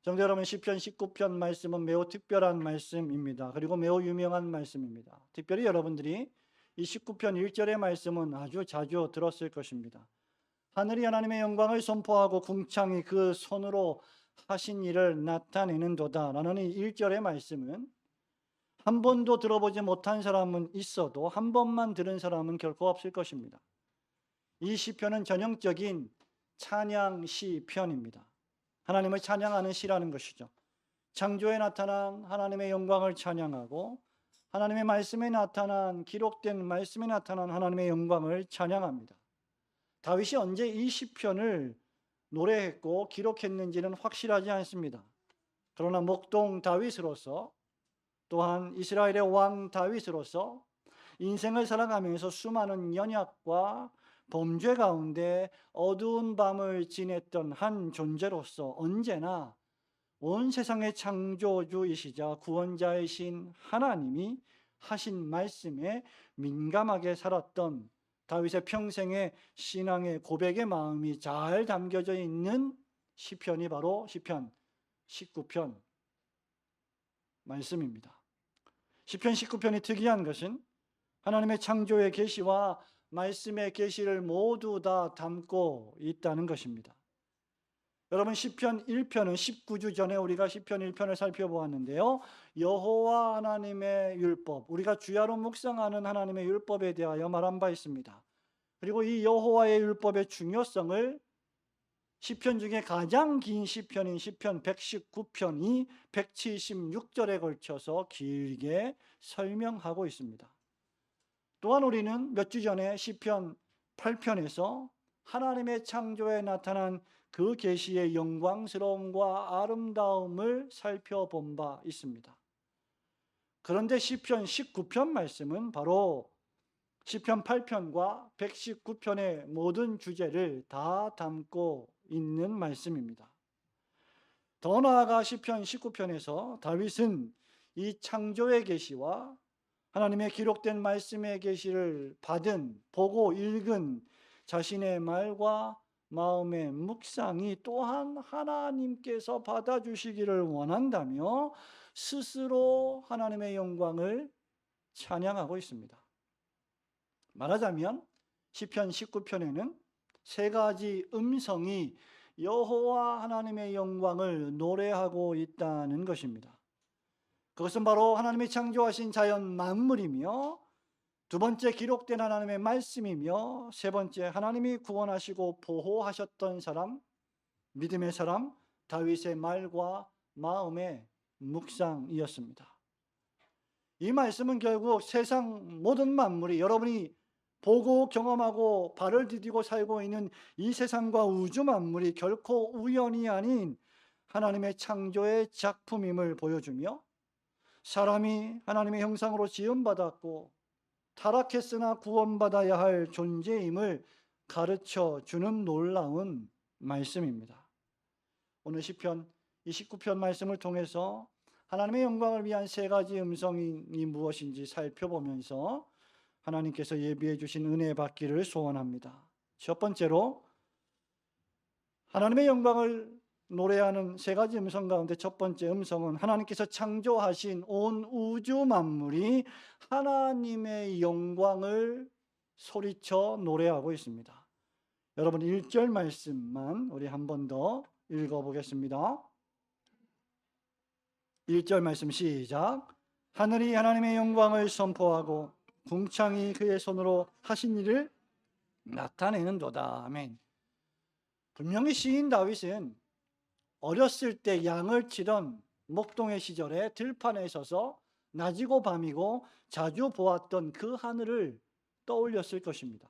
성도 여러분, 시편 19편 말씀은 매우 특별한 말씀입니다. 그리고 매우 유명한 말씀입니다. 특별히 여러분들이 이 19편 1절의 말씀은 아주 자주 들었을 것입니다. 하늘이 하나님의 영광을 선포하고 궁창이 그 손으로 하신 일을 나타내는도다 라는 이 1절의 말씀은 한 번도 들어보지 못한 사람은 있어도 한 번만 들은 사람은 결코 없을 것입니다. 이 시편은 전형적인 찬양 시편입니다. 하나님을 찬양하는 시라는 것이죠. 창조에 나타난 하나님의 영광을 찬양하고 하나님의 말씀에 나타난, 기록된 말씀에 나타난 하나님의 영광을 찬양합니다. 다윗이 언제 이 시편을 노래했고 기록했는지는 확실하지 않습니다. 그러나 목동 다윗으로서, 또한 이스라엘의 왕 다윗으로서 인생을 살아가면서 수많은 연약과 범죄 가운데 어두운 밤을 지냈던 한 존재로서 언제나 온 세상의 창조주이시자 구원자이신 하나님이 하신 말씀에 민감하게 살았던 다윗의 평생의 신앙의 고백의 마음이 잘 담겨져 있는 시편이 바로 시편 19편 말씀입니다. 시편 19편이 특이한 것은 하나님의 창조의 계시와 말씀의 계시를 모두 다 담고 있다는 것입니다. 여러분, 시편 1편은 19주 전에 우리가 시편 1편을 살펴보았는데요. 여호와 하나님의 율법, 우리가 주야로 묵상하는 하나님의 율법에 대하여 말한 바 있습니다. 그리고 이 여호와의 율법의 중요성을 시편 중에 가장 긴 시편인 시편 119편이 176절에 걸쳐서 길게 설명하고 있습니다. 또한 우리는 몇 주 전에 시편 8편에서 하나님의 창조에 나타난 그 계시의 영광스러움과 아름다움을 살펴본 바 있습니다. 그런데 시편 19편 말씀은 바로 시편 8편과 119편의 모든 주제를 다 담고 있는 말씀입니다. 더 나아가 시편 19편에서 다윗은 이 창조의 계시와 하나님의 기록된 말씀의 계시를 보고 읽은 자신의 말과 마음의 묵상이 또한 하나님께서 받아주시기를 원한다며 스스로 하나님의 영광을 찬양하고 있습니다. 말하자면 시편 19편에는 세 가지 음성이 여호와 하나님의 영광을 노래하고 있다는 것입니다. 그것은 바로 하나님이 창조하신 자연 만물이며, 두 번째 기록된 하나님의 말씀이며, 세 번째 하나님이 구원하시고 보호하셨던 사람, 믿음의 사람 다윗의 말과 마음의 묵상이었습니다. 이 말씀은 결국 세상 모든 만물이, 여러분이 보고 경험하고 발을 디디고 살고 있는 이 세상과 우주 만물이 결코 우연이 아닌 하나님의 창조의 작품임을 보여주며, 사람이 하나님의 형상으로 지음받았고 타락했으나 구원받아야 할 존재임을 가르쳐 주는 놀라운 말씀입니다. 오늘 시편 29편 말씀을 통해서 하나님의 영광을 위한 세 가지 음성이 무엇인지 살펴보면서 하나님께서 예비해 주신 은혜 받기를 소원합니다. 첫 번째로 하나님의 영광을 노래하는 세 가지 음성 가운데 첫 번째 음성은 하나님께서 창조하신 온 우주 만물이 하나님의 영광을 소리쳐 노래하고 있습니다. 여러분, 1절 말씀만 우리 한 번 더 읽어보겠습니다. 1절 말씀 시작. 하늘이 하나님의 영광을 선포하고 궁창이 그의 손으로 하신 일을 나타내는도다. 아멘. 분명히 시인 다윗은 어렸을 때 양을 치던 목동의 시절에 들판에 서서 낮이고 밤이고 자주 보았던 그 하늘을 떠올렸을 것입니다.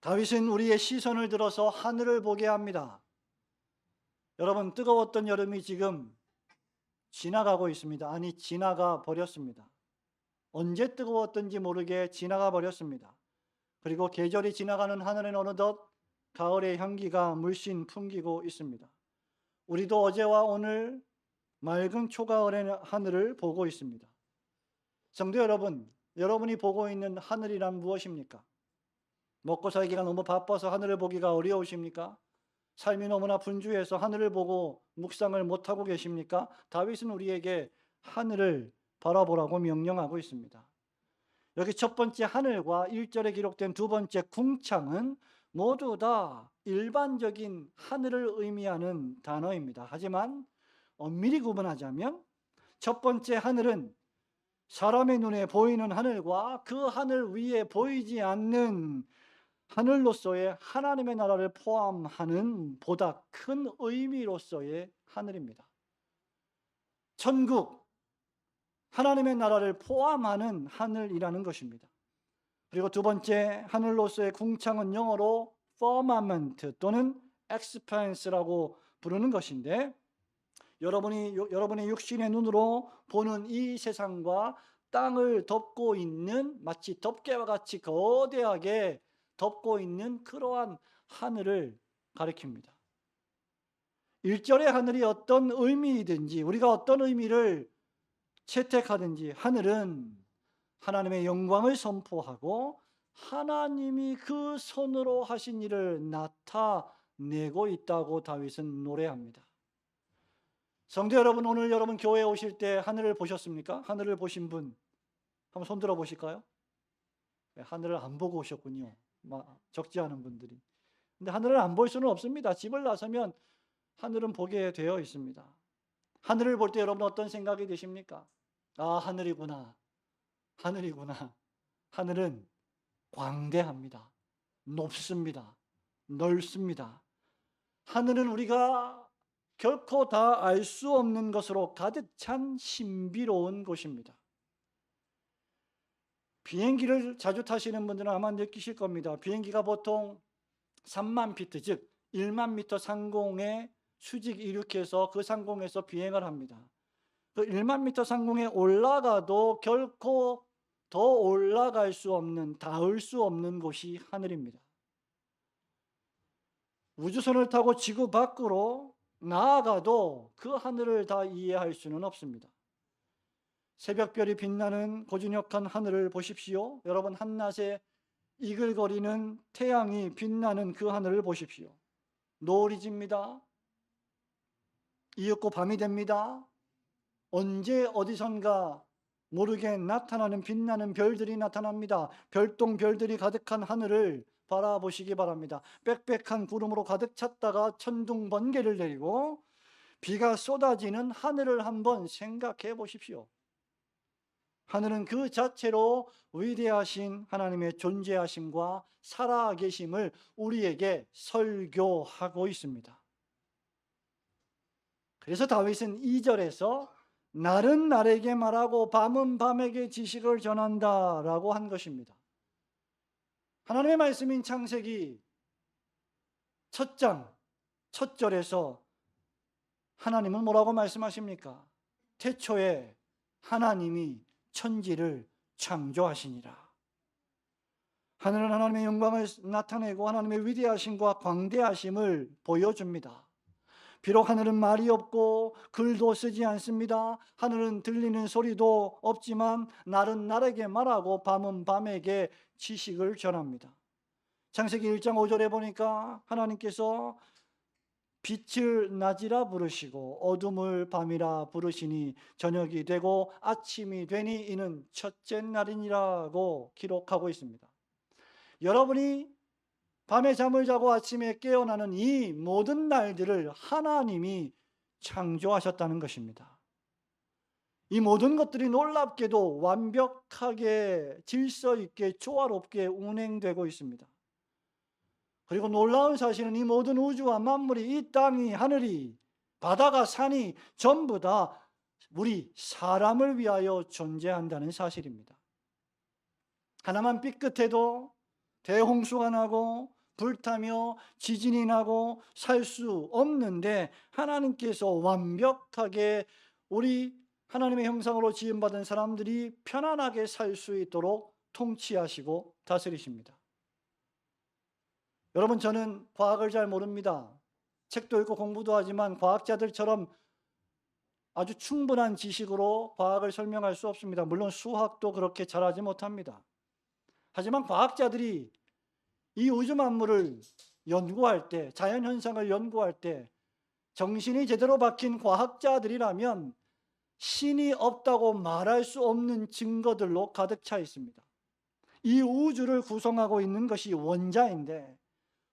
다윗은 우리의 시선을 들어서 하늘을 보게 합니다. 여러분, 뜨거웠던 여름이 지금 지나가고 있습니다. 아니, 지나가 버렸습니다. 언제 뜨거웠던지 모르게 지나가 버렸습니다. 그리고 계절이 지나가는 하늘엔 어느덧 가을의 향기가 물씬 풍기고 있습니다. 우리도 어제와 오늘 맑은 초가을의 하늘을 보고 있습니다. 성도 여러분, 여러분이 보고 있는 하늘이란 무엇입니까? 먹고 살기가 너무 바빠서 하늘을 보기가 어려우십니까? 삶이 너무나 분주해서 하늘을 보고 묵상을 못하고 계십니까? 다윗은 우리에게 하늘을 바라보라고 명령하고 있습니다. 여기 첫 번째 하늘과 1절에 기록된 두 번째 궁창은 모두 다 일반적인 하늘을 의미하는 단어입니다. 하지만 엄밀히 구분하자면 첫 번째 하늘은 사람의 눈에 보이는 하늘과 그 하늘 위에 보이지 않는 하늘로서의 하나님의 나라를 포함하는 보다 큰 의미로서의 하늘입니다. 천국, 하나님의 나라를 포함하는 하늘이라는 것입니다. 그리고 두 번째 하늘로서의 궁창은 영어로 firmament 또는 expanse라고 부르는 것인데, 여러분의 육신의 눈으로 보는 이 세상과 땅을 덮고 있는, 마치 덮개와 같이 거대하게 덮고 있는 그러한 하늘을 가리킵니다. 1절의 하늘이 어떤 의미이든지, 우리가 어떤 의미를 채택하든지, 하늘은 하나님의 영광을 선포하고 하나님이 그 손으로 하신 일을 나타내고 있다고 다윗은 노래합니다. 성도 여러분, 오늘 여러분 교회에 오실 때 하늘을 보셨습니까? 하늘을 보신 분 한번 손 들어 보실까요? 하늘을 안 보고 오셨군요. 적지 않은 분들이. 근데 하늘을 안 볼 수는 없습니다. 집을 나서면 하늘은 보게 되어 있습니다. 하늘을 볼 때 여러분 어떤 생각이 드십니까? 아, 하늘이구나. 하늘이구나. 하늘은 광대합니다. 높습니다. 넓습니다. 하늘은 우리가 결코 다 알 수 없는 것으로 가득 찬 신비로운 곳입니다. 비행기를 자주 타시는 분들은 아마 느끼실 겁니다. 비행기가 보통 3만 피트, 즉 1만 미터 상공에 수직 이륙해서 그 상공에서 비행을 합니다. 그 1만 미터 상공에 올라가도 결코 더 올라갈 수 없는, 닿을 수 없는 곳이 하늘입니다. 우주선을 타고 지구 밖으로 나아가도 그 하늘을 다 이해할 수는 없습니다. 새벽별이 빛나는 고즈넉한 하늘을 보십시오. 여러분, 한낮에 이글거리는 태양이 빛나는 그 하늘을 보십시오. 노을이 집니다. 이윽고 밤이 됩니다. 언제 어디선가 모르게 나타나는 빛나는 별들이 나타납니다. 별똥별들이 가득한 하늘을 바라보시기 바랍니다. 빽빽한 구름으로 가득 찼다가 천둥 번개를 내리고 비가 쏟아지는 하늘을 한번 생각해 보십시오. 하늘은 그 자체로 위대하신 하나님의 존재하심과 살아계심을 우리에게 설교하고 있습니다. 그래서 다윗은 2절에서 날은 날에게 말하고 밤은 밤에게 지식을 전한다라고 한 것입니다. 하나님의 말씀인 창세기 첫 장, 첫 절에서 하나님은 뭐라고 말씀하십니까? 태초에 하나님이 천지를 창조하시니라. 하늘은 하나님의 영광을 나타내고 하나님의 위대하심과 광대하심을 보여줍니다. 비록 하늘은 말이 없고 글도 쓰지 않습니다. 하늘은 들리는 소리도 없지만 날은 날에게 말하고 밤은 밤에게 지식을 전합니다. 창세기 1장 5절에 보니까 하나님께서 빛을 낮이라 부르시고 어둠을 밤이라 부르시니 저녁이 되고 아침이 되니 이는 첫째 날이니라고 기록하고 있습니다. 여러분이 밤에 잠을 자고 아침에 깨어나는 이 모든 날들을 하나님이 창조하셨다는 것입니다. 이 모든 것들이 놀랍게도 완벽하게 질서 있게 조화롭게 운행되고 있습니다. 그리고 놀라운 사실은 이 모든 우주와 만물이, 이 땅이, 하늘이, 바다가, 산이 전부 다 우리 사람을 위하여 존재한다는 사실입니다. 하나만 삐끗해도 대홍수가 나고 불타며 지진이 나고 살 수 없는데 하나님께서 완벽하게 우리 하나님의 형상으로 지음받은 사람들이 편안하게 살 수 있도록 통치하시고 다스리십니다. 여러분, 저는 과학을 잘 모릅니다. 책도 읽고 공부도 하지만 과학자들처럼 아주 충분한 지식으로 과학을 설명할 수 없습니다. 물론 수학도 그렇게 잘하지 못합니다. 하지만 과학자들이 이 우주 만물을 연구할 때, 자연현상을 연구할 때 정신이 제대로 박힌 과학자들이라면 신이 없다고 말할 수 없는 증거들로 가득 차 있습니다. 이 우주를 구성하고 있는 것이 원자인데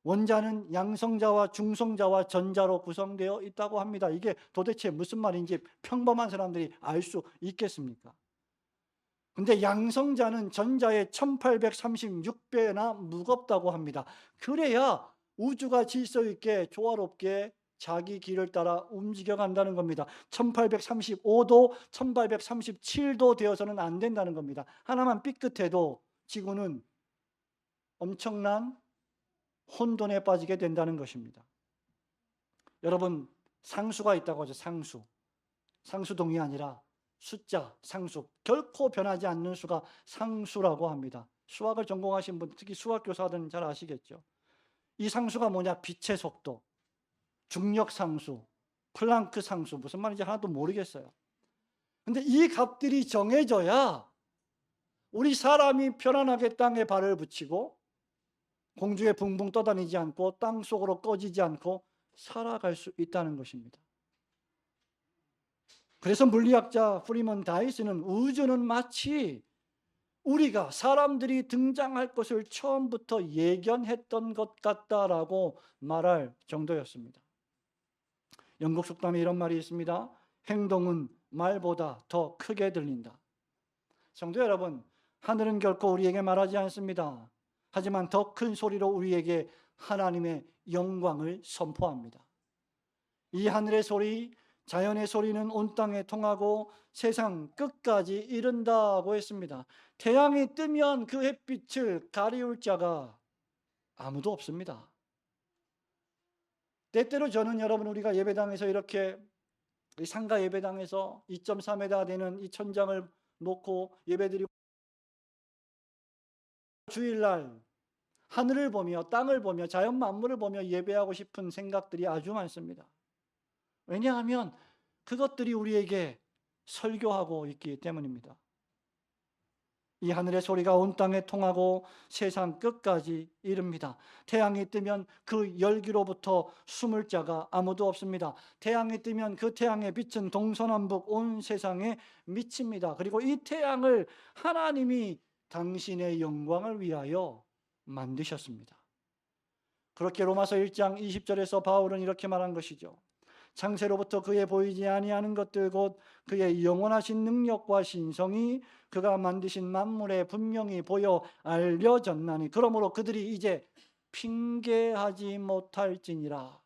원자는 양성자와 중성자와 전자로 구성되어 있다고 합니다. 이게 도대체 무슨 말인지 평범한 사람들이 알 수 있겠습니까? 근데 양성자는 전자의 1836배나 무겁다고 합니다. 그래야 우주가 질서 있게 조화롭게 자기 길을 따라 움직여 간다는 겁니다. 1835도 1837도 되어서는 안 된다는 겁니다. 하나만 삐끗해도 지구는 엄청난 혼돈에 빠지게 된다는 것입니다. 여러분, 상수가 있다고 하죠. 상수동이 아니라 숫자, 상수. 결코 변하지 않는 수가 상수라고 합니다. 수학을 전공하신 분, 특히 수학교사들은 잘 아시겠죠. 이 상수가 뭐냐? 빛의 속도, 중력 상수, 플랑크 상수, 무슨 말인지 하나도 모르겠어요. 근데 이 값들이 정해져야 우리 사람이 편안하게 땅에 발을 붙이고 공중에 붕붕 떠다니지 않고 땅 속으로 꺼지지 않고 살아갈 수 있다는 것입니다. 그래서 물리학자 프리먼 다이슨은 우주는 마치 우리가 사람들이 등장할 것을 처음부터 예견했던 것 같다라고 말할 정도였습니다. 영국 속담에 이런 말이 있습니다. 행동은 말보다 더 크게 들린다. 성도 여러분, 하늘은 결코 우리에게 말하지 않습니다. 하지만 더 큰 소리로 우리에게 하나님의 영광을 선포합니다. 이 하늘의 소리, 자연의 소리는 온 땅에 통하고 세상 끝까지 이른다고 했습니다. 태양이 뜨면 그 햇빛을 가리울 자가 아무도 없습니다. 때때로 저는 여러분, 우리가 예배당에서 이렇게 상가 예배당에서 2.3m 되는 이 천장을 놓고 예배드리고 주일날 하늘을 보며 땅을 보며 자연 만물을 보며 예배하고 싶은 생각들이 아주 많습니다. 왜냐하면 그것들이 우리에게 설교하고 있기 때문입니다. 이 하늘의 소리가 온 땅에 통하고 세상 끝까지 이릅니다. 태양이 뜨면 그 열기로부터 숨을 자가 아무도 없습니다. 태양이 뜨면 그 태양의 빛은 동서남북 온 세상에 미칩니다. 그리고 이 태양을 하나님이 당신의 영광을 위하여 만드셨습니다. 그렇게 로마서 1장 20절에서 바울은 이렇게 말한 것이죠. 창세로부터 그의 보이지 아니하는 것들 곧 그의 영원하신 능력과 신성이 그가 만드신 만물에 분명히 보여 알려졌나니 그러므로 그들이 이제 핑계하지 못할지니라.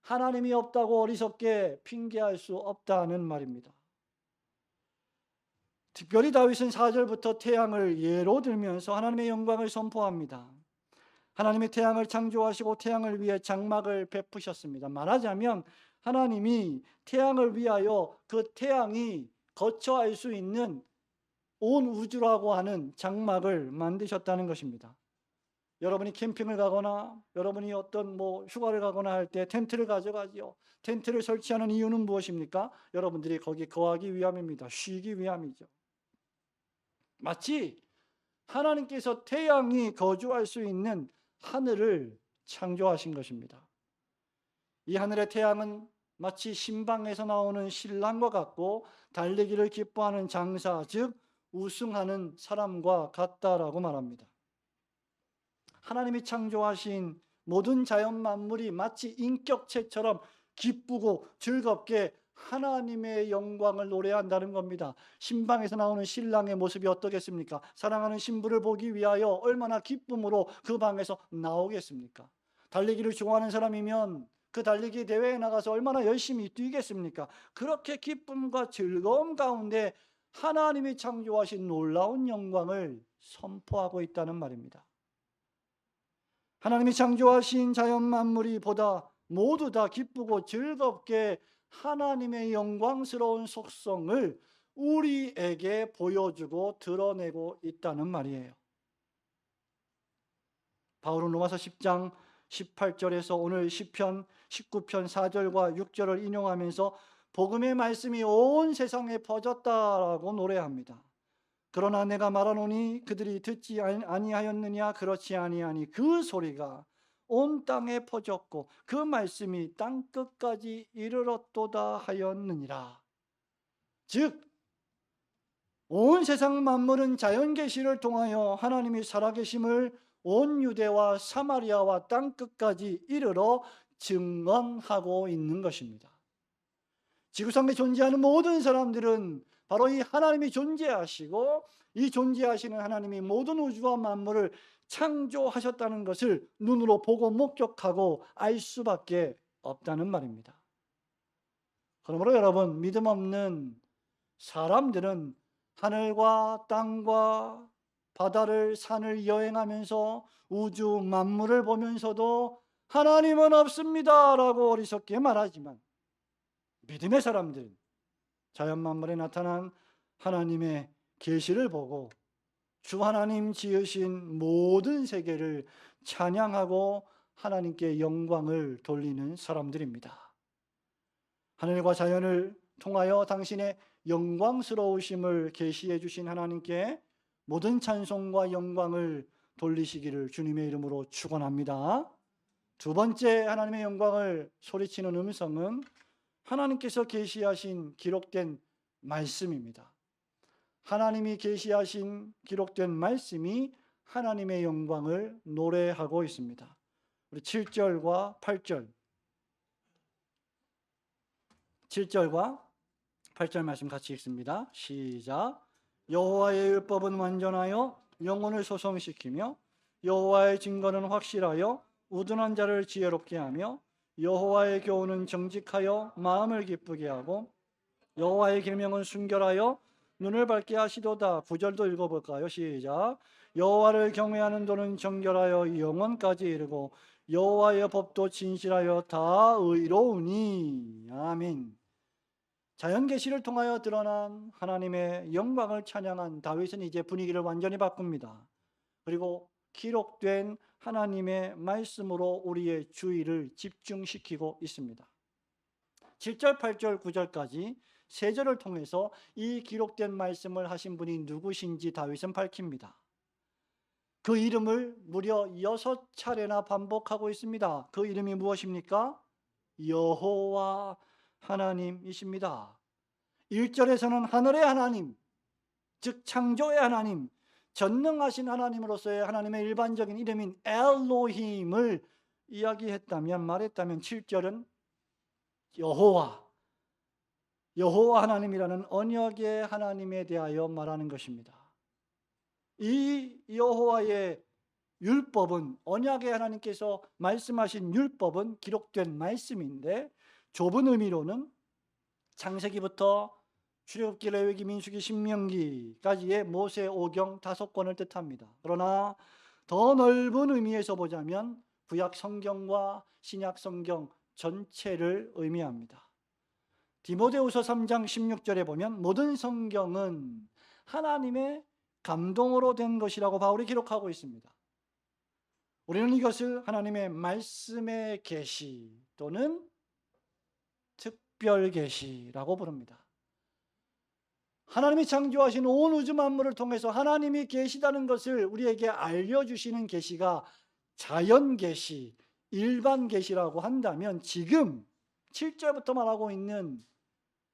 하나님이 없다고 어리석게 핑계할 수 없다는 말입니다. 특별히 다윗은 4절부터 태양을 예로 들면서 하나님의 영광을 선포합니다. 하나님이 태양을 창조하시고 태양을 위해 장막을 베푸셨습니다. 말하자면 하나님이 태양을 위하여 그 태양이 거처할 수 있는 온 우주라고 하는 장막을 만드셨다는 것입니다. 여러분이 캠핑을 가거나 여러분이 어떤 휴가를 가거나 할 때 텐트를 가져가지요. 텐트를 설치하는 이유는 무엇입니까? 여러분들이 거기 거하기 위함입니다. 쉬기 위함이죠. 마치 하나님께서 태양이 거주할 수 있는 하늘을 창조하신 것입니다. 이 하늘의 태양은 마치 신방에서 나오는 신랑과 같고 달리기를 기뻐하는 장사, 즉 우승하는 사람과 같다라고 말합니다. 하나님이 창조하신 모든 자연 만물이 마치 인격체처럼 기쁘고 즐겁게 하나님의 영광을 노래한다는 겁니다. 신방에서 나오는 신랑의 모습이 어떻겠습니까? 사랑하는 신부를 보기 위하여 얼마나 기쁨으로 그 방에서 나오겠습니까? 달리기를 좋아하는 사람이면 그 달리기 대회에 나가서 얼마나 열심히 뛰겠습니까? 그렇게 기쁨과 즐거움 가운데 하나님이 창조하신 놀라운 영광을 선포하고 있다는 말입니다. 하나님이 창조하신 자연 만물이 보다 모두 다 기쁘고 즐겁게 하나님의 영광스러운 속성을 우리에게 보여주고 드러내고 있다는 말이에요. 바울은 로마서 10장 18절에서 오늘 시편 19편 4절과 6절을 인용하면서 복음의 말씀이 온 세상에 퍼졌다라고 노래합니다. 그러나 내가 말하노니 그들이 듣지 아니하였느냐? 그렇지 아니하니 그 소리가 온 땅에 퍼졌고 그 말씀이 땅 끝까지 이르렀도다 하였느니라. 즉 온 세상 만물은 자연 계시를 통하여 하나님이 살아계심을 온 유대와 사마리아와 땅 끝까지 이르러 증언하고 있는 것입니다. 지구상에 존재하는 모든 사람들은 바로 이 하나님이 존재하시고 이 존재하시는 하나님이 모든 우주와 만물을 창조하셨다는 것을 눈으로 보고 목격하고 알 수밖에 없다는 말입니다. 그러므로 여러분, 믿음 없는 사람들은 하늘과 땅과 바다를 산을 여행하면서 우주 만물을 보면서도 하나님은 없습니다라고 어리석게 말하지만, 믿음의 사람들은 자연 만물에 나타난 하나님의 계시를 보고 주 하나님 지으신 모든 세계를 찬양하고 하나님께 영광을 돌리는 사람들입니다. 하늘과 자연을 통하여 당신의 영광스러우심을 계시해 주신 하나님께 모든 찬송과 영광을 돌리시기를 주님의 이름으로 축원합니다. 두 번째 하나님의 영광을 소리치는 음성은 하나님께서 계시하신 기록된 말씀입니다. 하나님이 계시하신 기록된 말씀이 하나님의 영광을 노래하고 있습니다. 우리 7절과 8절 7절과 8절 말씀 같이 읽습니다. 시작. 여호와의 율법은 완전하여 영혼을 소성시키며 여호와의 증거는 확실하여 우둔한 자를 지혜롭게 하며 여호와의 교훈은 정직하여 마음을 기쁘게 하고 여호와의 계명은 순결하여 눈을 밝게 하시도다. 9절도 읽어볼까요? 시작. 여호와를 경외하는 도는 정결하여 영원까지 이르고 여호와의 법도 진실하여 다 의로우니. 아멘. 자연 계시를 통하여 드러난 하나님의 영광을 찬양한 다윗은 이제 분위기를 완전히 바꿉니다. 그리고 기록된 하나님의 말씀으로 우리의 주의를 집중시키고 있습니다. 7절, 8절, 9절까지 세 절을 통해서 이 기록된 말씀을 하신 분이 누구신지 다윗은 밝힙니다. 그 이름을 무려 6차례나 반복하고 있습니다. 그 이름이 무엇입니까? 여호와 하나님이십니다. 1절에서는 하늘의 하나님, 즉 창조의 하나님, 전능하신 하나님으로서의 하나님의 일반적인 이름인 엘로힘을 이야기했다면, 말했다면 7절은 여호와 하나님이라는 언약의 하나님에 대하여 말하는 것입니다. 이 여호와의 율법은, 언약의 하나님께서 말씀하신 율법은 기록된 말씀인데, 좁은 의미로는 창세기부터 출애굽기, 레위기, 민수기, 신명기까지의 모세 오경 5권을 뜻합니다. 그러나 더 넓은 의미에서 보자면 구약 성경과 신약 성경 전체를 의미합니다. 디모데후서 3장 16절에 보면 모든 성경은 하나님의 감동으로 된 것이라고 바울이 기록하고 있습니다. 우리는 이것을 하나님의 말씀의 계시 또는 특별 계시라고 부릅니다. 하나님이 창조하신 온 우주 만물을 통해서 하나님이 계시다는 것을 우리에게 알려주시는 계시가 자연 계시, 일반 계시라고 한다면, 지금 7절부터 말하고 있는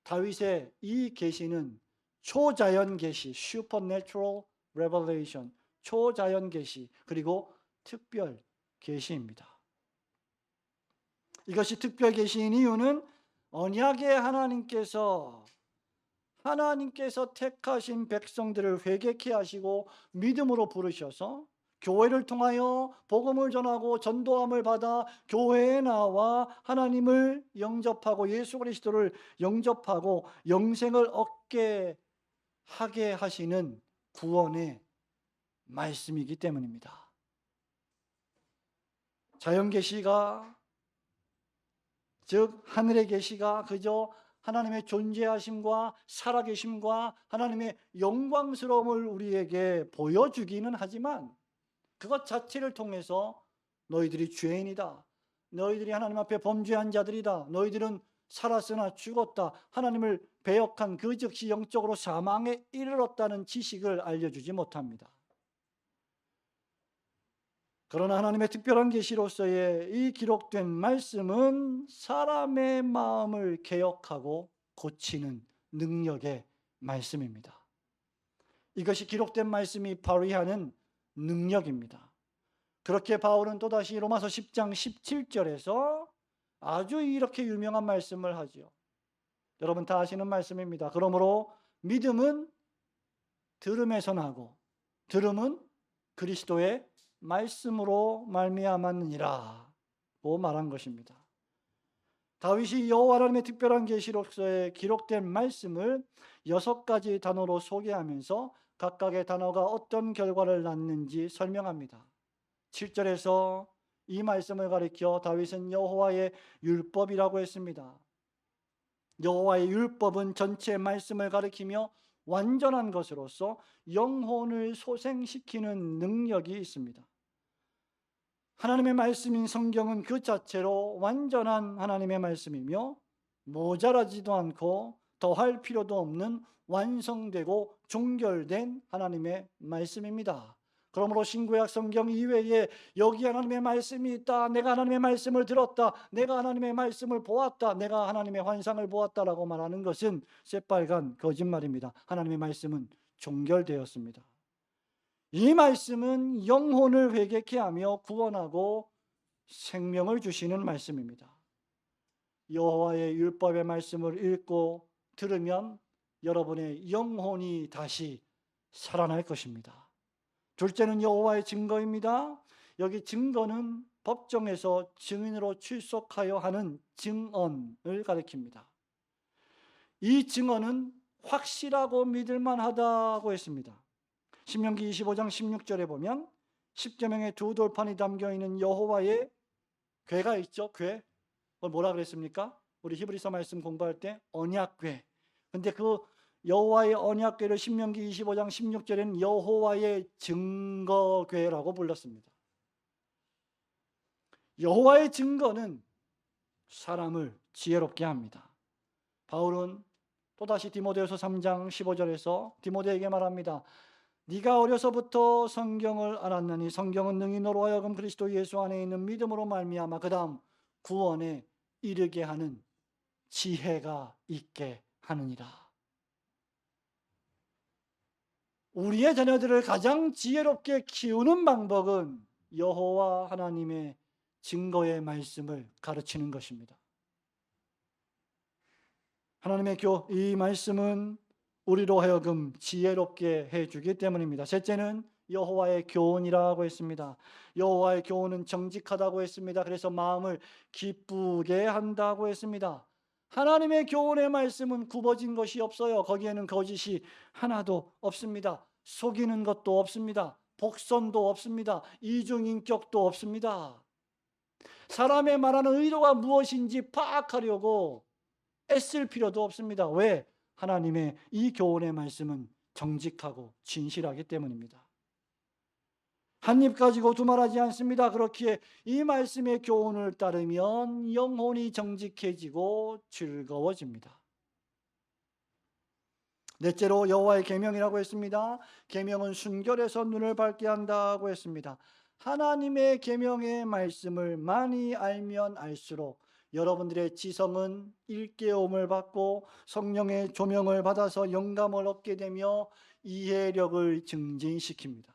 다윗의 이 계시는 초자연 계시, supernatural revelation, 초자연 계시, 그리고 특별 계시입니다. 이것이 특별 계시인 이유는 언약의 하나님께서 택하신 백성들을 회개케 하시고 믿음으로 부르셔서 교회를 통하여 복음을 전하고 전도함을 받아 교회에 나와 하나님을 영접하고 예수 그리스도를 영접하고 영생을 얻게 하게 하시는 구원의 말씀이기 때문입니다. 자연 계시가, 즉 하늘의 계시가 그저 하나님의 존재하심과 살아계심과 하나님의 영광스러움을 우리에게 보여주기는 하지만, 그것 자체를 통해서 너희들이 죄인이다, 너희들이 하나님 앞에 범죄한 자들이다, 너희들은 살았으나 죽었다, 하나님을 배역한 그 즉시 영적으로 사망에 이르렀다는 지식을 알려주지 못합니다. 그러나 하나님의 특별한 계시로서의 이 기록된 말씀은 사람의 마음을 개혁하고 고치는 능력의 말씀입니다. 이것이 기록된 말씀이 발휘하는 능력입니다. 그렇게 바울은 또다시 로마서 10장 17절에서 아주 이렇게 유명한 말씀을 하죠. 여러분 다 아시는 말씀입니다. 그러므로 믿음은 들음에서 나고 들음은 그리스도의 말씀으로 말미암았느니라 고 말한 것입니다. 다윗이 여호와 하나님의 특별한 계시로서의 기록된 말씀을 6가지 단어로 소개하면서 각각의 단어가 어떤 결과를 낳는지 설명합니다. 7절에서 이 말씀을 가리켜 다윗은 여호와의 율법이라고 했습니다. 여호와의 율법은 전체 말씀을 가리키며 완전한 것으로서 영혼을 소생시키는 능력이 있습니다. 하나님의 말씀인 성경은 그 자체로 완전한 하나님의 말씀이며 모자라지도 않고 더할 필요도 없는 완성되고 종결된 하나님의 말씀입니다. 그러므로 신구약 성경 이외에 여기 하나님의 말씀이 있다, 내가 하나님의 말씀을 들었다, 내가 하나님의 말씀을 보았다, 내가 하나님의 환상을 보았다라고 말하는 것은 새빨간 거짓말입니다. 하나님의 말씀은 종결되었습니다. 이 말씀은 영혼을 회개케 하며 구원하고 생명을 주시는 말씀입니다. 여호와의 율법의 말씀을 읽고 들으면 여러분의 영혼이 다시 살아날 것입니다. 둘째는 여호와의 증거입니다. 여기 증거는 법정에서 증인으로 출석하여 하는 증언을 가리킵니다. 이 증언은 확실하고 믿을만하다고 했습니다. 신명기 25장 16절에 보면 십계명의 두 돌판이 담겨있는 여호와의 궤가 있죠. 궤. 뭐라 그랬습니까? 우리 히브리서 말씀 공부할 때 언약궤. 근데 그 여호와의 언약궤를 신명기 25장 16절에는 여호와의 증거궤라고 불렀습니다. 여호와의 증거는 사람을 지혜롭게 합니다. 바울은 또다시 디모데후서 3장 15절에서 디모데에게 말합니다. 네가 어려서부터 성경을 알았느니 성경은 능히 너로 하여금 그리스도 예수 안에 있는 믿음으로 말미암아 그 다음 구원에 이르게 하는 지혜가 있게 하느니라. 우리의 자녀들을 가장 지혜롭게 키우는 방법은 여호와 하나님의 증거의 말씀을 가르치는 것입니다. 하나님의 이 말씀은 우리로 하여금 지혜롭게 해주기 때문입니다. 셋째는 여호와의 교훈이라고 했습니다. 여호와의 교훈은 정직하다고 했습니다. 그래서 마음을 기쁘게 한다고 했습니다. 하나님의 교훈의 말씀은 굽어진 것이 없어요. 거기에는 거짓이 하나도 없습니다. 속이는 것도 없습니다. 복선도 없습니다. 이중인격도 없습니다. 사람의 말하는 의도가 무엇인지 파악하려고 애쓸 필요도 없습니다. 왜? 하나님의 이 교훈의 말씀은 정직하고 진실하기 때문입니다. 한 입 가지고 두말하지 않습니다. 그렇기에 이 말씀의 교훈을 따르면 영혼이 정직해지고 즐거워집니다. 넷째로 여호와의 계명이라고 했습니다. 계명은 순결해서 눈을 밝게 한다고 했습니다. 하나님의 계명의 말씀을 많이 알면 알수록 여러분들의 지성은 일깨움을 받고 성령의 조명을 받아서 영감을 얻게 되며 이해력을 증진시킵니다.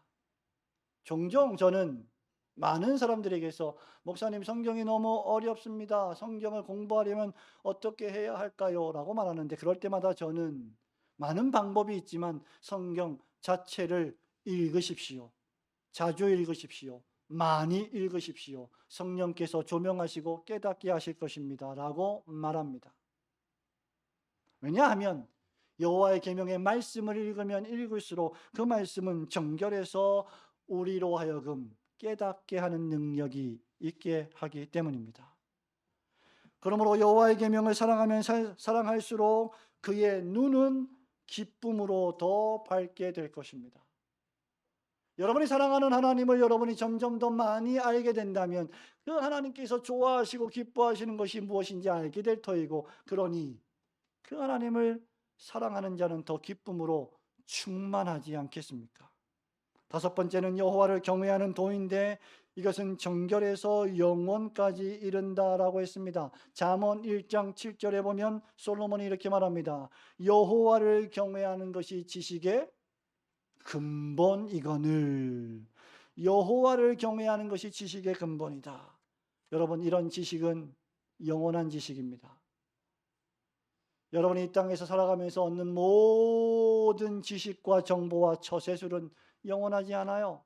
종종 저는 많은 사람들에게서 목사님 성경이 너무 어렵습니다. 성경을 공부하려면 어떻게 해야 할까요? 라고 말하는데 그럴 때마다 저는 많은 방법이 있지만 성경 자체를 읽으십시오. 자주 읽으십시오. 많이 읽으십시오. 성령께서 조명하시고 깨닫게 하실 것입니다. 라고 말합니다. 왜냐하면 여호와의 계명의 말씀을 읽으면 읽을수록 그 말씀은 정결해서 우리로 하여금 깨닫게 하는 능력이 있게 하기 때문입니다. 그러므로 여호와의 계명을 사랑하면 사랑할수록 그의 눈은 기쁨으로 더 밝게 될 것입니다. 여러분이 사랑하는 하나님을 여러분이 점점 더 많이 알게 된다면 그 하나님께서 좋아하시고 기뻐하시는 것이 무엇인지 알게 될 터이고, 그러니 그 하나님을 사랑하는 자는 더 기쁨으로 충만하지 않겠습니까? 다섯 번째는 여호와를 경외하는 도인데 이것은 정결에서 영원까지 이른다라고 했습니다. 잠언 1장 7절에 보면 솔로몬이 이렇게 말합니다. 여호와를 경외하는 것이 지식의 근본이거늘. 여호와를 경외하는 것이 지식의 근본이다. 여러분, 이런 지식은 영원한 지식입니다. 여러분이 이 땅에서 살아가면서 얻는 모든 지식과 정보와 처세술은 영원하지 않아요.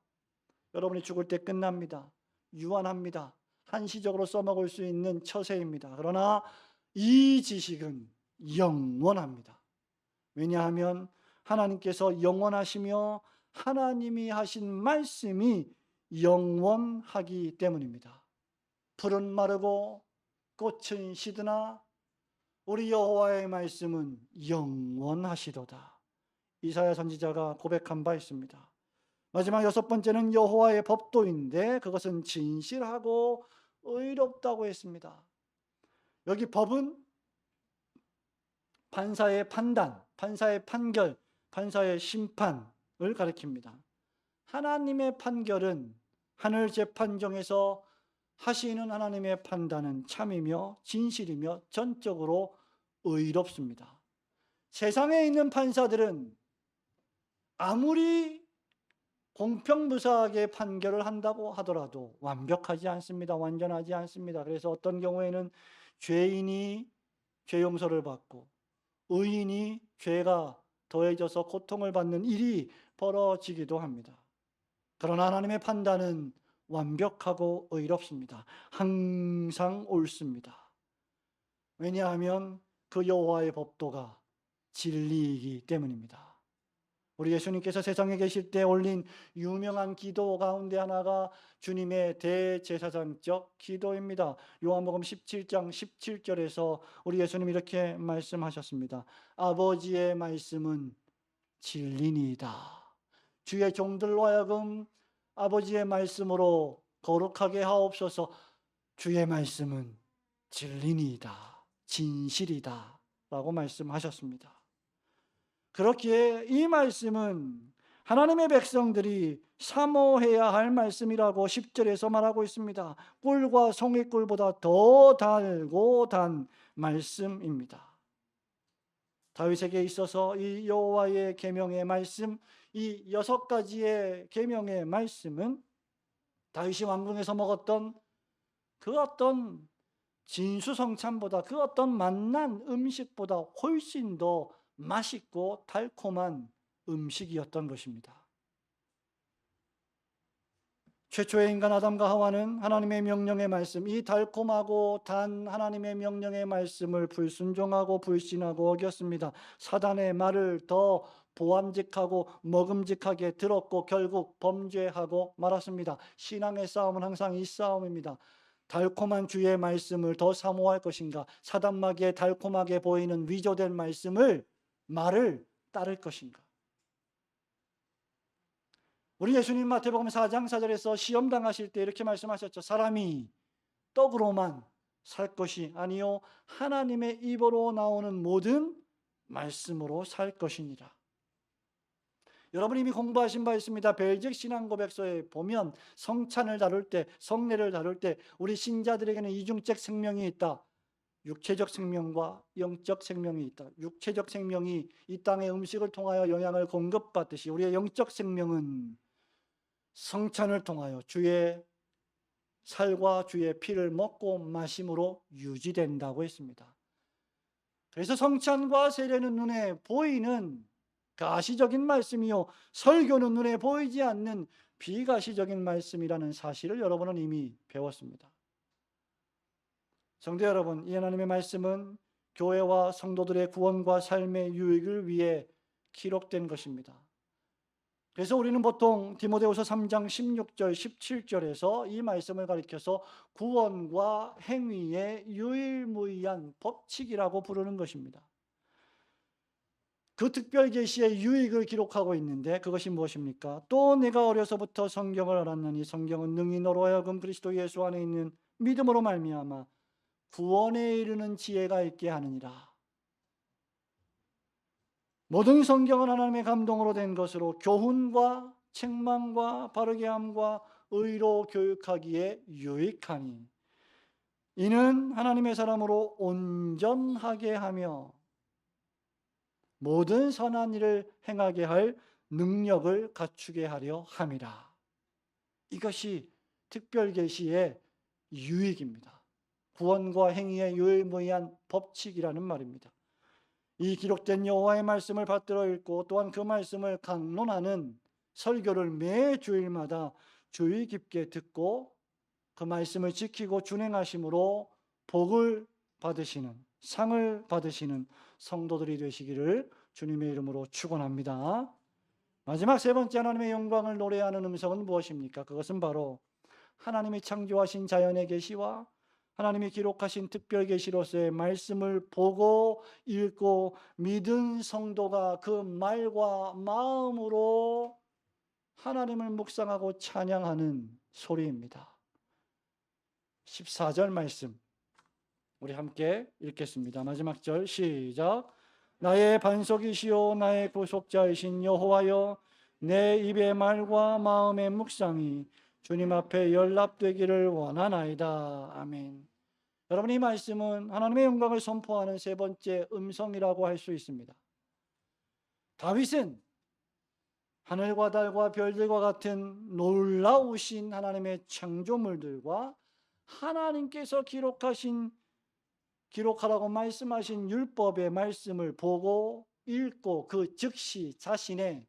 여러분이 죽을 때 끝납니다. 유한합니다. 한시적으로 써먹을 수 있는 처세입니다. 그러나 이 지식은 영원합니다. 왜냐하면 하나님께서 영원하시며 하나님이 하신 말씀이 영원하기 때문입니다. 풀은 마르고 꽃은 시드나 우리 여호와의 말씀은 영원하시도다. 이사야 선지자가 고백한 바 있습니다. 마지막 6번째는 여호와의 법도인데 그것은 진실하고 의롭다고 했습니다. 여기 법은 판사의 판단, 판사의 판결, 판사의 심판을 가리킵니다. 하나님의 판결은 하늘 재판정에서 하시는 하나님의 판단은 참이며 진실이며 전적으로 의롭습니다. 세상에 있는 판사들은 아무리 공평무사하게 판결을 한다고 하더라도 완벽하지 않습니다. 완전하지 않습니다. 그래서 어떤 경우에는 죄인이 죄 용서를 받고 의인이 죄가 더해져서 고통을 받는 일이 벌어지기도 합니다. 그러나 하나님의 판단은 완벽하고 의롭습니다. 항상 옳습니다. 왜냐하면 그 여호와의 법도가 진리이기 때문입니다. 우리 예수님께서 세상에 계실 때 올린 유명한 기도 가운데 하나가 주님의 대제사장적 기도입니다. 요한복음 17장 17절에서 우리 예수님이 이렇게 말씀하셨습니다. 아버지의 말씀은 진리니이다. 주의 종들로 하여금 아버지의 말씀으로 거룩하게 하옵소서. 주의 말씀은 진리니이다. 진실이다. 라고 말씀하셨습니다. 그렇기에 이 말씀은 하나님의 백성들이 사모해야 할 말씀이라고 10절에서 말하고 있습니다. 꿀과 송이꿀보다 더 달고 단 말씀입니다. 다윗에게 있어서 이 여호와의 계명의 말씀, 이 6가지의 계명의 말씀은 다윗이 왕궁에서 먹었던 그 어떤 진수성찬보다, 그 어떤 맛난 음식보다 훨씬 더 맛있고 달콤한 음식이었던 것입니다. 최초의 인간 아담과 하와는 하나님의 명령의 말씀, 이 달콤하고 단 하나님의 명령의 말씀을 불순종하고 불신하고 어겼습니다. 사단의 말을 더 보암직하고 먹음직하게 들었고 결국 범죄하고 말았습니다. 신앙의 싸움은 항상 이 싸움입니다. 달콤한 주의 말씀을 더 사모할 것인가, 사단마귀의 달콤하게 보이는 위조된 말을 따를 것인가. 우리 예수님 마태복음 4장 4절에서 시험 당하실 때 이렇게 말씀하셨죠. 사람이 떡으로만 살 것이 아니요 하나님의 입으로 나오는 모든 말씀으로 살 것이니라. 여러분이 이미 공부하신 바 있습니다. 벨직 신앙고백서에 보면 성찬을 다룰 때, 성례를 다룰 때 우리 신자들에게는 이중적 생명이 있다. 육체적 생명과 영적 생명이 있다. 육체적 생명이 이 땅의 음식을 통하여 영양을 공급받듯이 우리의 영적 생명은 성찬을 통하여 주의 살과 주의 피를 먹고 마심으로 유지된다고 했습니다. 그래서 성찬과 세례는 눈에 보이는 가시적인 말씀이요 설교는 눈에 보이지 않는 비가시적인 말씀이라는 사실을 여러분은 이미 배웠습니다. 성도 여러분, 이 하나님의 말씀은 교회와 성도들의 구원과 삶의 유익을 위해 기록된 것입니다. 그래서 우리는 보통 디모데후서 3장 16절 17절에서 이 말씀을 가리켜서 구원과 행위의 유일무이한 법칙이라고 부르는 것입니다. 그 특별 계시의 유익을 기록하고 있는데 그것이 무엇입니까? 또 내가 어려서부터 성경을 알았나니 성경은 능히 너로 하여금 그리스도 예수 안에 있는 믿음으로 말미암아 구원에 이르는 지혜가 있게 하느니라. 모든 성경은 하나님의 감동으로 된 것으로 교훈과 책망과 바르게 함과 의로 교육하기에 유익하니 이는 하나님의 사람으로 온전하게 하며 모든 선한 일을 행하게 할 능력을 갖추게 하려 함이라. 이것이 특별계시의 유익입니다. 구원과 행위의 유일무이한 법칙이라는 말입니다. 이 기록된 여호와의 말씀을 받들어 읽고 또한 그 말씀을 강론하는 설교를 매 주일마다 주의 깊게 듣고 그 말씀을 지키고 준행하심으로 복을 받으시는, 상을 받으시는 성도들이 되시기를 주님의 이름으로 축원합니다. 마지막 세 번째 하나님의 영광을 노래하는 음성은 무엇입니까? 그것은 바로 하나님이 창조하신 자연의 계시와 하나님이 기록하신 특별 계시로서의 말씀을 보고 읽고 믿은 성도가 그 말과 마음으로 하나님을 묵상하고 찬양하는 소리입니다. 14절 말씀 우리 함께 읽겠습니다. 마지막 절 시작. 나의 반석이시요 나의 구속자이신 여호와여, 내 입의 말과 마음의 묵상이 주님 앞에 연락되기를 원하나이다. 아멘. 여러분, 이 말씀은 하나님의 영광을 선포하는 세 번째 음성이라고 할 수 있습니다. 다윗은 하늘과 달과 별들과 같은 놀라우신 하나님의 창조물들과 하나님께서 기록하라고 말씀하신 율법의 말씀을 보고 읽고 그 즉시 자신의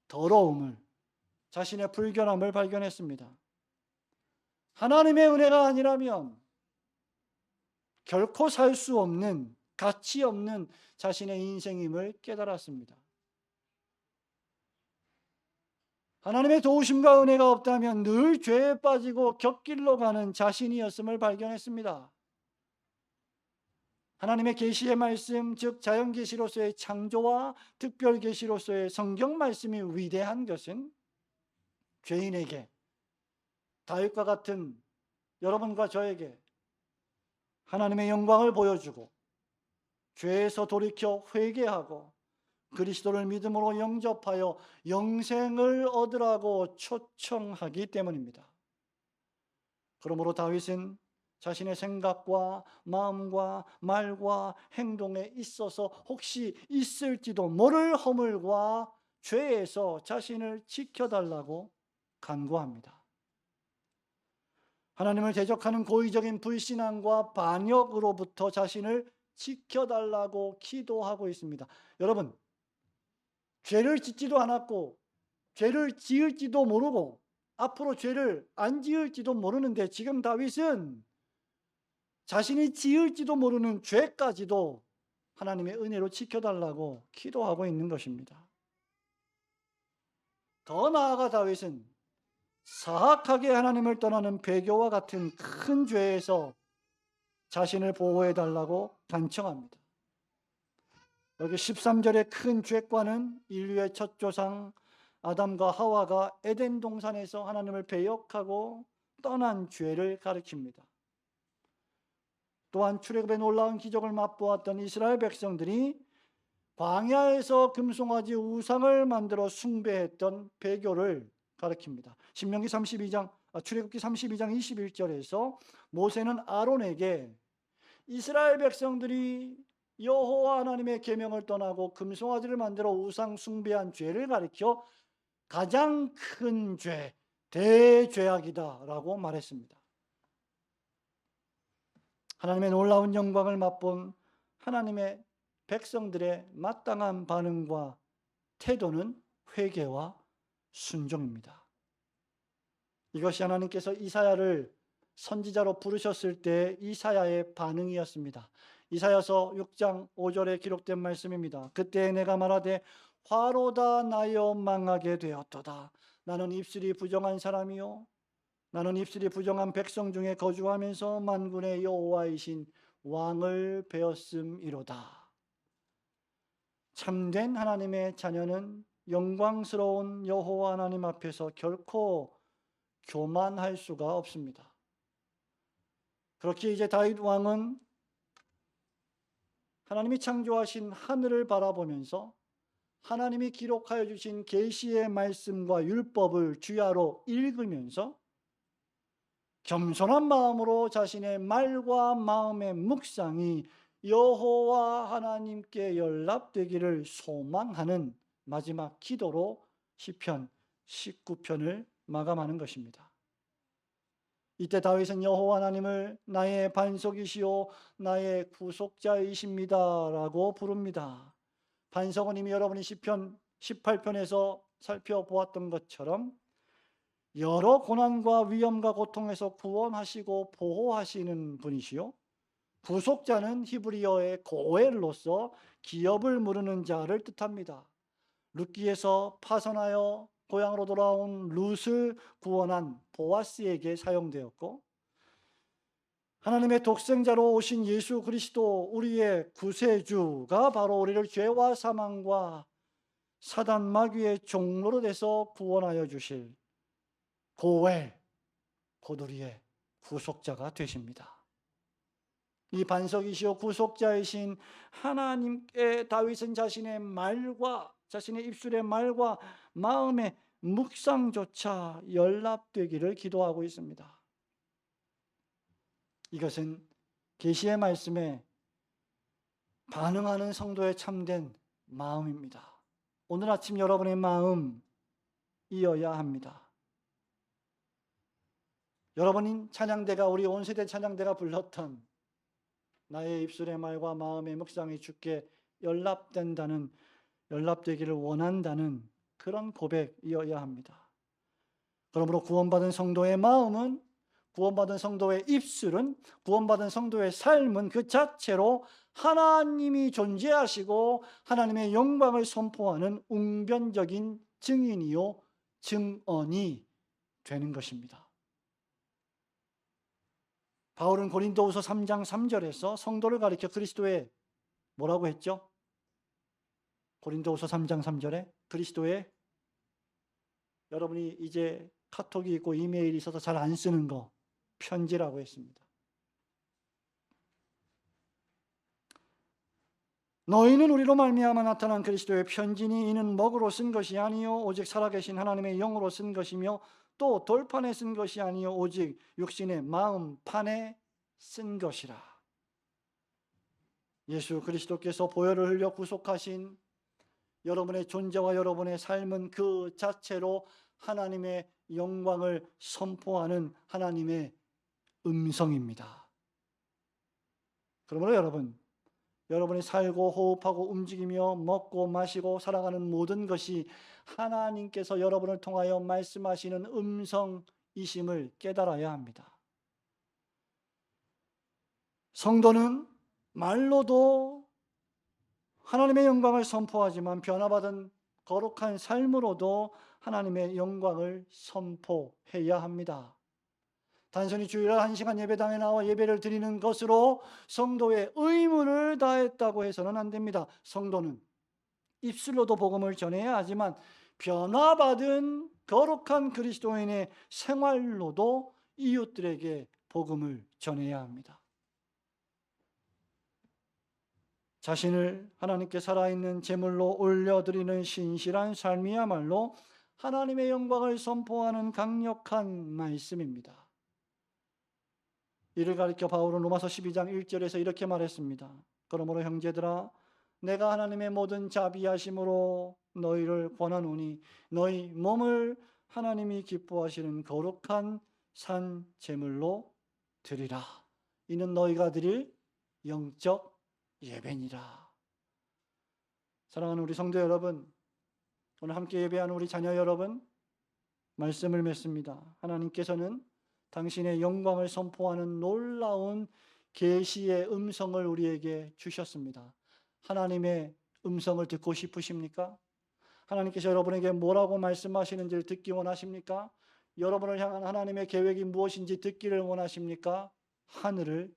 더러움을, 자신의 불결함을 발견했습니다. 하나님의 은혜가 아니라면 결코 살 수 없는, 가치 없는 자신의 인생임을 깨달았습니다. 하나님의 도우심과 은혜가 없다면 늘 죄에 빠지고 곁길로 가는 자신이었음을 발견했습니다. 하나님의 계시의 말씀, 즉 자연 계시로서의 창조와 특별 계시로서의 성경 말씀이 위대한 것은 죄인에게, 다윗과 같은 여러분과 저에게 하나님의 영광을 보여주고 죄에서 돌이켜 회개하고 그리스도를 믿음으로 영접하여 영생을 얻으라고 초청하기 때문입니다. 그러므로 다윗은 자신의 생각과 마음과 말과 행동에 있어서 혹시 있을지도 모를 허물과 죄에서 자신을 지켜달라고 간구합니다. 하나님을 대적하는 고의적인 불신앙과 반역으로부터 자신을 지켜달라고 기도하고 있습니다. 여러분, 죄를 짓지도 않았고 죄를 지을지도 모르고 앞으로 죄를 안 지을지도 모르는데 지금 다윗은 자신이 지을지도 모르는 죄까지도 하나님의 은혜로 지켜달라고 기도하고 있는 것입니다. 더 나아가 다윗은 사악하게 하나님을 떠나는 배교와 같은 큰 죄에서 자신을 보호해달라고 간청합니다. 여기 13절의 큰 죄과는 인류의 첫 조상 아담과 하와가 에덴 동산에서 하나님을 배역하고 떠난 죄를 가리킵니다. 또한 출애굽의 놀라운 기적을 맛보았던 이스라엘 백성들이 광야에서 금송아지 우상을 만들어 숭배했던 배교를 가리킵니다. 출애굽기 32장 21절에서 모세는 아론에게 이스라엘 백성들이 여호와 하나님의 계명을 떠나고 금송아지를 만들어 우상 숭배한 죄를 가리켜 가장 큰 죄, 대죄악이다라고 말했습니다. 하나님의 놀라운 영광을 맛본 하나님의 백성들의 마땅한 반응과 태도는 회개와 순종입니다. 이것이 하나님께서 이사야를 선지자로 부르셨을 때 이사야의 반응이었습니다. 이사야서 6장 5절에 기록된 말씀입니다. 그때 내가 말하되 화로다 나여 망하게 되었도다. 나는 입술이 부정한 사람이요 나는 입술이 부정한 백성 중에 거주하면서 만군의 여호와이신 왕을 배웠음이로다. 참된 하나님의 자녀는 영광스러운 여호와 하나님 앞에서 결코 교만할 수가 없습니다. 그렇게 이제 다윗 왕은 하나님이 창조하신 하늘을 바라보면서 하나님이 기록하여 주신 계시의 말씀과 율법을 주야로 읽으면서 겸손한 마음으로 자신의 말과 마음의 묵상이 여호와 하나님께 연락되기를 소망하는 마지막 기도로 시편 19편을 마감하는 것입니다. 이때 다윗은 여호와 하나님을 나의 반석이시오 나의 구속자이십니다라고 부릅니다. 반석은 이미 여러분이 시편 18편에서 살펴보았던 것처럼 여러 고난과 위험과 고통에서 구원하시고 보호하시는 분이시요, 구속자는 히브리어의 고엘로서 기업을 무르는 자를 뜻합니다. 룻기에서 파선하여 고향으로 돌아온 룻을 구원한 보아스에게 사용되었고, 하나님의 독생자로 오신 예수 그리스도 우리의 구세주가 바로 우리를 죄와 사망과 사단 마귀의 종로로 돼서 구원하여 주실 고엘, 곧 우리의 구속자가 되십니다. 이 반석이시오 구속자이신 하나님께 다윗은 자신의 말과 자신의 입술의 말과 마음의 묵상조차 연락되기를 기도하고 있습니다. 이것은 계시의 말씀에 반응하는 성도의 참된 마음입니다. 오늘 아침 여러분의 마음이어야 합니다. 여러분인 찬양대가, 우리 온 세대 찬양대가 불렀던 나의 입술의 말과 마음의 묵상이 주께 연락되기를 원한다는 그런 고백이어야 합니다. 그러므로 구원받은 성도의 마음은, 구원받은 성도의 입술은, 구원받은 성도의 삶은 그 자체로 하나님이 존재하시고 하나님의 영광을 선포하는 웅변적인 증인이요 증언이 되는 것입니다. 바울은 고린도후서 3장 3절에서 성도를 가리켜 그리스도의 뭐라고 했죠? 고린도후서 3장 3절에 그리스도의, 여러분이 이제 카톡이 있고 이메일이 있어서 잘 안 쓰는 거, 편지라고 했습니다. 너희는 우리로 말미암아 나타난 그리스도의 편지니 이는 먹으로 쓴 것이 아니요 오직 살아계신 하나님의 영으로 쓴 것이며 또 돌판에 쓴 것이 아니요 오직 육신의 마음판에 쓴 것이라. 예수 그리스도께서 보혈을 흘려 구속하신 여러분의 존재와 여러분의 삶은 그 자체로 하나님의 영광을 선포하는 하나님의 음성입니다. 그러므로 여러분이 살고 호흡하고 움직이며 먹고 마시고 살아가는 모든 것이 하나님께서 여러분을 통하여 말씀하시는 음성이심을 깨달아야 합니다. 성도는 말로도 하나님의 영광을 선포하지만 변화받은 거룩한 삶으로도 하나님의 영광을 선포해야 합니다. 단순히 주일날 1시간 예배당에 나와 예배를 드리는 것으로 성도의 의무를 다했다고 해서는 안 됩니다. 성도는 입술로도 복음을 전해야 하지만 변화받은 거룩한 그리스도인의 생활로도 이웃들에게 복음을 전해야 합니다. 자신을 하나님께 살아있는 제물로 올려드리는 신실한 삶이야말로 하나님의 영광을 선포하는 강력한 말씀입니다. 이를 가리켜 바울은 로마서 12장 1절에서 이렇게 말했습니다. 그러므로 형제들아 내가 하나님의 모든 자비하심으로 너희를 권하노니 너희 몸을 하나님이 기뻐하시는 거룩한 산 제물로 드리라. 이는 너희가 드릴 영적 예배니라. 사랑하는 우리 성도 여러분, 오늘 함께 예배하는 우리 자녀 여러분, 말씀을 맺습니다. 하나님께서는 당신의 영광을 선포하는 놀라운 계시의 음성을 우리에게 주셨습니다. 하나님의 음성을 듣고 싶으십니까? 하나님께서 여러분에게 뭐라고 말씀하시는지를 듣기 원하십니까? 여러분을 향한 하나님의 계획이 무엇인지 듣기를 원하십니까? 하늘을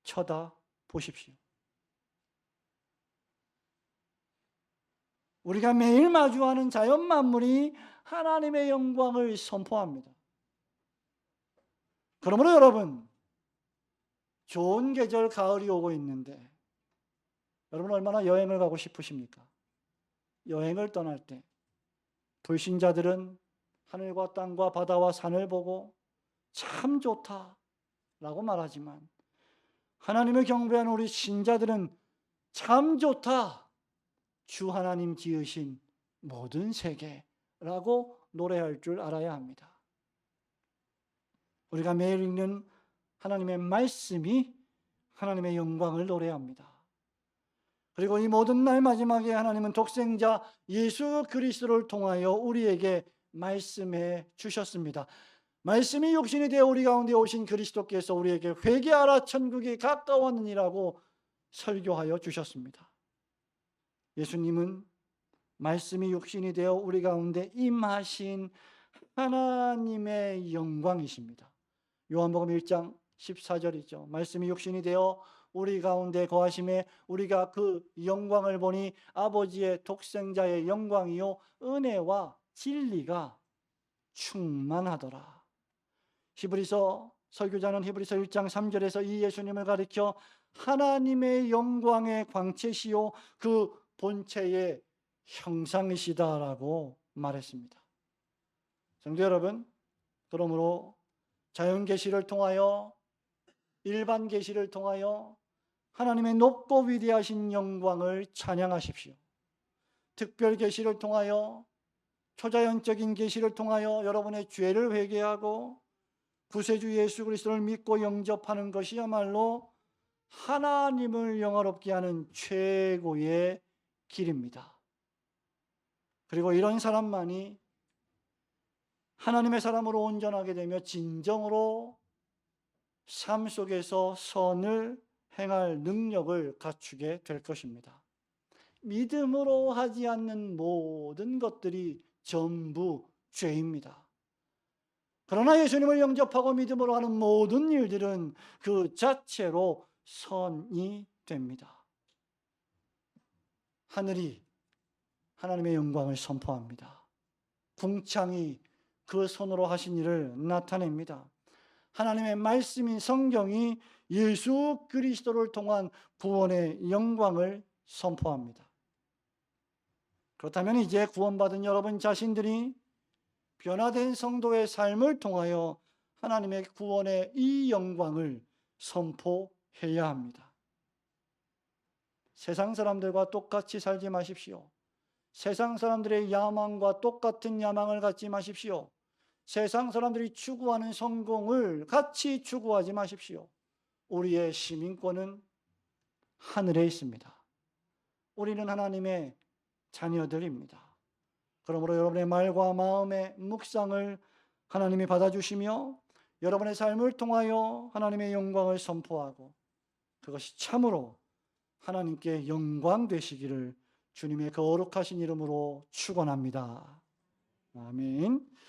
쳐다보십시오. 우리가 매일 마주하는 자연 만물이 하나님의 영광을 선포합니다. 그러므로 여러분, 좋은 계절 가을이 오고 있는데 여러분 얼마나 여행을 가고 싶으십니까? 여행을 떠날 때 불신자들은 하늘과 땅과 바다와 산을 보고 참 좋다라고 말하지만 하나님을 경배하는 우리 신자들은 참 좋다. 주 하나님 지으신 모든 세계라고 노래할 줄 알아야 합니다. 우리가 매일 읽는 하나님의 말씀이 하나님의 영광을 노래합니다. 그리고 이 모든 날 마지막에 하나님은 독생자 예수 그리스도를 통하여 우리에게 말씀해 주셨습니다. 말씀이 육신이 되어 우리 가운데 오신 그리스도께서 우리에게 회개하라 천국이 가까웠느니라고 설교하여 주셨습니다. 예수님은 말씀이 육신이 되어 우리 가운데 임하신 하나님의 영광이십니다. 요한복음 1장 14절이죠. 말씀이 육신이 되어 우리 가운데 거하심에 우리가 그 영광을 보니 아버지의 독생자의 영광이요 은혜와 진리가 충만하더라. 히브리서 설교자는 히브리서 1장 3절에서 이 예수님을 가리켜 하나님의 영광의 광채시요 그 본체의 형상이시다라고 말했습니다. 성도 여러분, 그러므로 자연 계시를 통하여 일반 계시를 통하여 하나님의 높고 위대하신 영광을 찬양하십시오. 특별 계시를 통하여 초자연적인 계시를 통하여 여러분의 죄를 회개하고 구세주 예수 그리스도를 믿고 영접하는 것이야말로 하나님을 영화롭게 하는 최고의 길입니다. 그리고 이런 사람만이 하나님의 사람으로 온전하게 되며 진정으로 삶 속에서 선을 행할 능력을 갖추게 될 것입니다. 믿음으로 하지 않는 모든 것들이 전부 죄입니다. 그러나 예수님을 영접하고 믿음으로 하는 모든 일들은 그 자체로 선이 됩니다. 하늘이 하나님의 영광을 선포합니다. 궁창이 그 손으로 하신 일을 나타냅니다. 하나님의 말씀인 성경이 예수 그리스도를 통한 구원의 영광을 선포합니다. 그렇다면 이제 구원받은 여러분 자신들이 변화된 성도의 삶을 통하여 하나님의 구원의 이 영광을 선포해야 합니다. 세상 사람들과 똑같이 살지 마십시오. 세상 사람들의 야망과 똑같은 야망을 갖지 마십시오. 세상 사람들이 추구하는 성공을 같이 추구하지 마십시오. 우리의 시민권은 하늘에 있습니다. 우리는 하나님의 자녀들입니다. 그러므로 여러분의 말과 마음의 묵상을 하나님이 받아주시며 여러분의 삶을 통하여 하나님의 영광을 선포하고 그것이 참으로 하나님께 영광 되시기를 주님의 거룩하신 이름으로 축원합니다. 아멘.